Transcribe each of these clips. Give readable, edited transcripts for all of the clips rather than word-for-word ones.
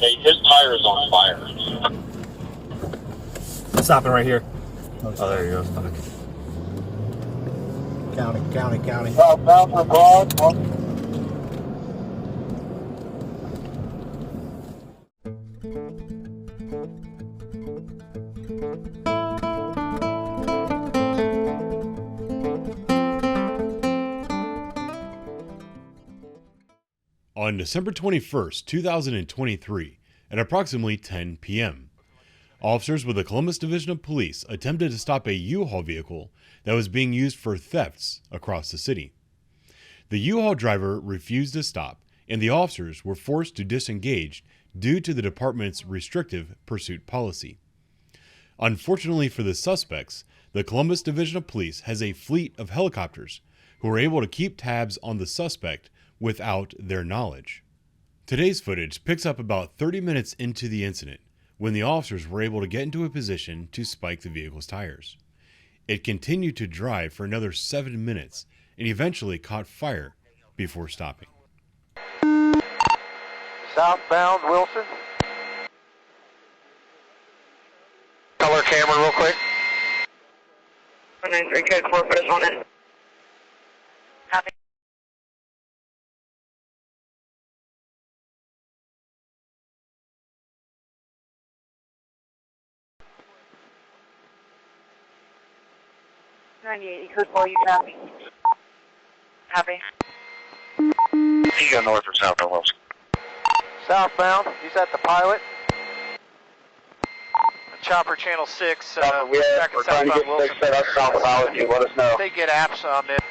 Hey, his tire is on fire. Stopping right here. Oh, there you go. County. Southbound for Broad. On December 21st, 2023, at approximately 10 p.m., officers with the Columbus Division of Police attempted to stop a U-Haul vehicle that was being used for thefts across the city. The U-Haul driver refused to stop, and the officers were forced to disengage due to the department's restrictive pursuit policy. Unfortunately for the suspects, the Columbus Division of Police has a fleet of helicopters who were able to keep tabs on the suspect without their knowledge. Today's footage picks up about 30 minutes into the incident when the officers were able to get into a position to spike the vehicle's tires. It continued to drive for another 7 minutes and eventually caught fire before stopping. Southbound Wilson. Color camera real quick. 193 code 4 for this one in. Copy. Code 4, you copy. Copy. You go north or south on Wilson? Southbound, he's at the pilot. Chopper channel 6, We're trying to get Wilson. 6 set up southbound. You let us know. They get apps on it.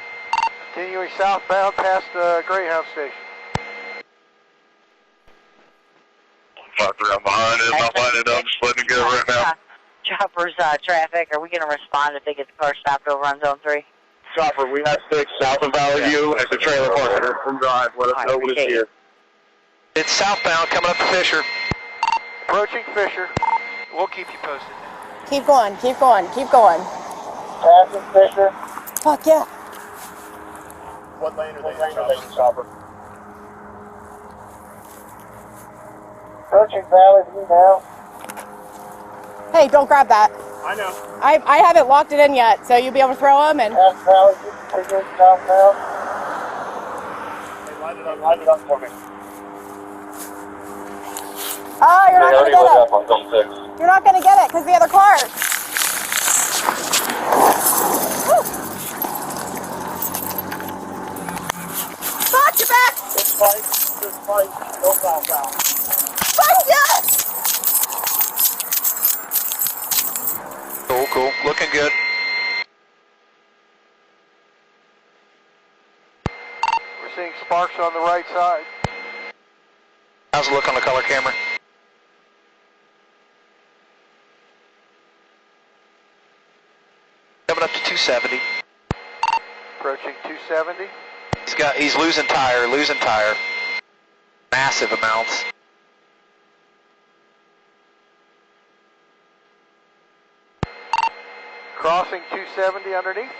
Continuing southbound past the Greyhound station. 5-3, I'm behind it. I'm lining it up. Just letting it go right now. Chopper's traffic. Are we going to respond if they get the car stopped over on zone 3? Chopper, we have 6 south of Valley View at the trailer park from Drive. Let us know when it's here. It's southbound coming up to Fisher. Approaching Fisher. We'll keep you posted. Keep going. Passing Fisher. Fuck yeah. What lane are they in, Chopper? Approaching Valley View now. Hey, don't grab that. I know. I haven't locked it in yet, so you'll be able to throw them and... Past Valley View, continuing southbound. Hey, line it up for me. Oh, you're not going to get it. On zone 6. You're not going to get it because the other car. Woo. Fuck, you're back. Just fight, go southbound. Fuck yes. Cool. Looking good. We're seeing sparks on the right side. How's it look on the color camera? Coming up to 270. Approaching 270. He's losing tire. Massive amounts. Crossing 270 underneath.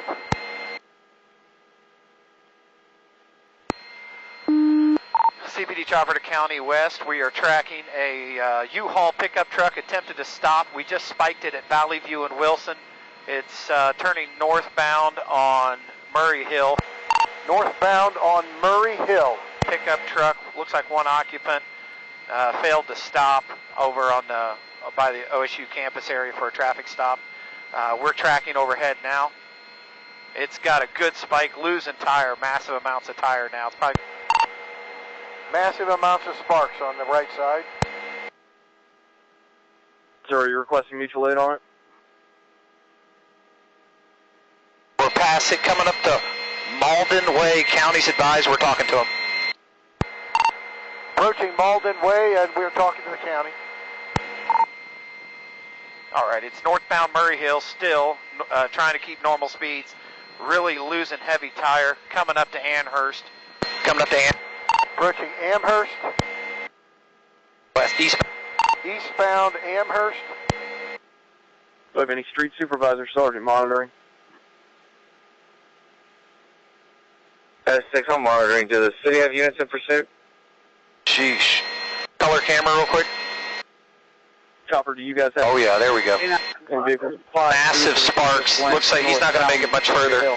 CPD chopper to County West. We are tracking a U-Haul pickup truck attempted to stop. We just spiked it at Valley View and Wilson. It's turning northbound on Murray Hill. Northbound on Murray Hill. Pickup truck, looks like one occupant, failed to stop over on by the OSU campus area for a traffic stop. We're tracking overhead now. It's got a good spike, losing tire, massive amounts of tire now. It's probably massive amounts of sparks on the right side. Sir, are you requesting mutual aid on it? We're past it, coming up to Malden Way. County's advised, we're talking to them. Approaching Malden Way, and we're talking to the county. All right, it's northbound Murray Hill, still trying to keep normal speeds. Really losing heavy tire, coming up to Amherst. Approaching Amherst. Eastbound Amherst. Do you have any street supervisor sergeant monitoring? 6, I'm monitoring. Do the city have units in pursuit? Sheesh. Color camera real quick. Chopper, do you guys have? Oh yeah, there we go. Massive sparks. Looks like he's not going to make it much further.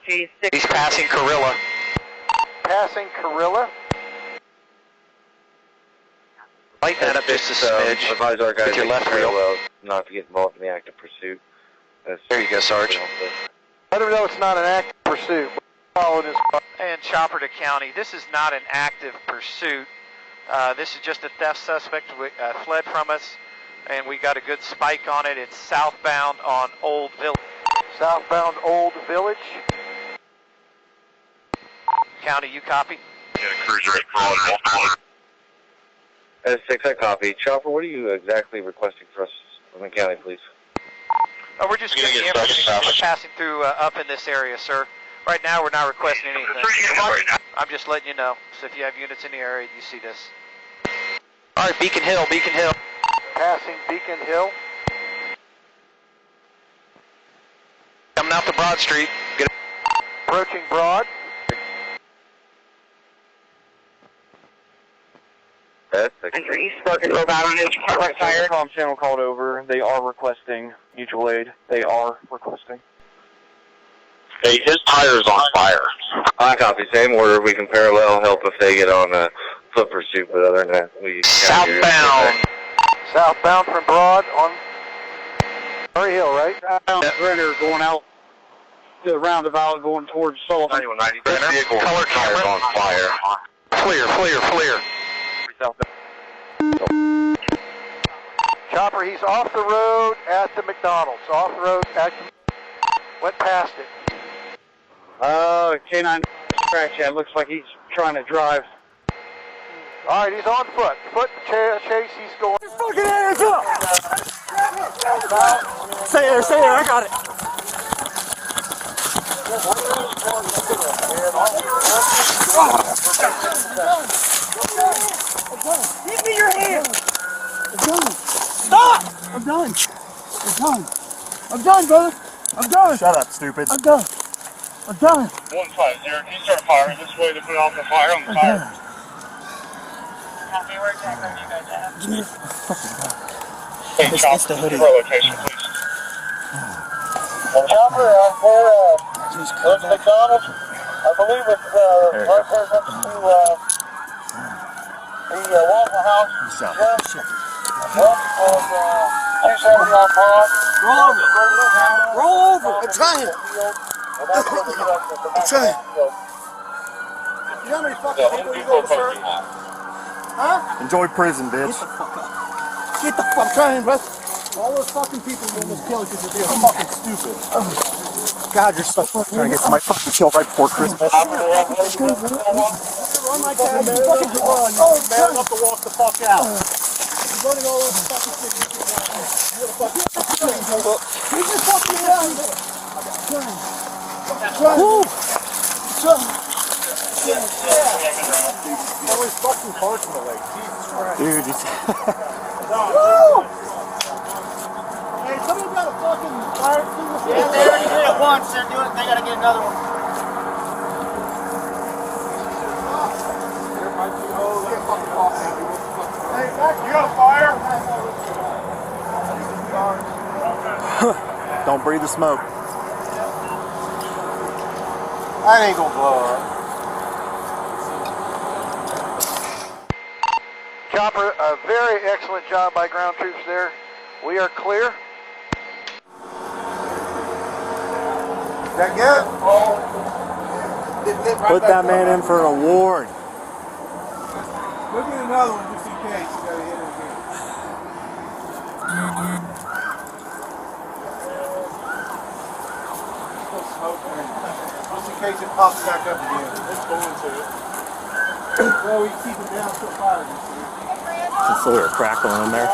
He's He's passing Carilla. Passing Carilla. Lighten that up just a smidge. Advise our guys with your left wheel. not to get involved in the active pursuit. There you go, Sarge. Let him know it's not an active pursuit. Following his car. And Chopper to County, this is not an active pursuit. This is just a theft suspect fled from us, and we got a good spike on it. It's southbound on Old Village. Southbound Old Village. County, you copy? Get a cruiser at Broad. S6, I copy. Chopper, what are you exactly requesting for us from the county, please? Oh, we're just You're getting gonna the get information. stuck. We're passing through up in this area, sir. Right now, we're not requesting anything. I'm just letting you know. So if you have units in the area, you see this. All right, Beacon Hill, Beacon Hill. Passing Beacon Hill. Coming out to Broad Street. Get Approaching Broad. S6. Under East Broken Road out on his right tire. Comm channel called over. They are requesting mutual aid. They are requesting. Hey, his tire's on fire. I copy. Same order. We can parallel help if they get on a foot pursuit, but other than that, we... southbound. Southbound from Broad on Murray Hill, right? Renner going out to the roundabout going towards Sullivan. 9190. This vehicle Color tire's camera. on fire. Clear. Chopper, he's off the road at the McDonald's. Off the road at the... Went past it. K9 scratch that. Looks like he's trying to drive. All right, he's on foot. Foot chase, he's going. Fucking hands up! Stay there, I got it. Give me your hand! I'm done. Stop! I'm done, brother. I'm done. Shut up, stupid. I'm done. 150. Can you start firing this way to put off the fire on the tire? Give me your fucking gun. Hey, It's Chopper, the hoodie. your location, please. Chopper, Just there's McDonald's. I believe it's right there next to the Waffle House. Up on 270 on Broad. roll over. I'm trying. You know how many fucking people you go to serve? Huh? Enjoy prison, bitch. Get the fuck trying, bro. All those fucking people you almost killed because you're being fucking stupid. God, you're so fucking trying to get somebody fucking killed right before Christmas. Run like that, man. Fucking run. Man enough to walk the fuck out. You're running all over the fucking shit. You're just fucking around. Always fucking parts in the way. Jesus Christ. Dude, Hey, somebody got a fucking fire extinguisher. If they already did it once, they gotta get another one. Hey, you got a fire? Don't breathe the smoke. That ain't gonna blow up. Chopper, a very excellent job by ground troops there. We are clear. Is that good? Put that man in for an award. Look at another one just in case. You gotta hit it again. Just in case it pops back up again. It's going to. Well, we keep it down so far. Just a little crackle in there.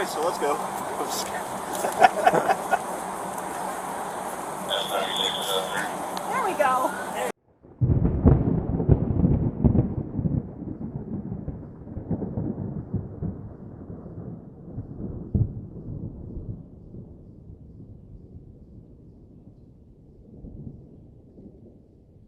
twice, so let's go. There we go.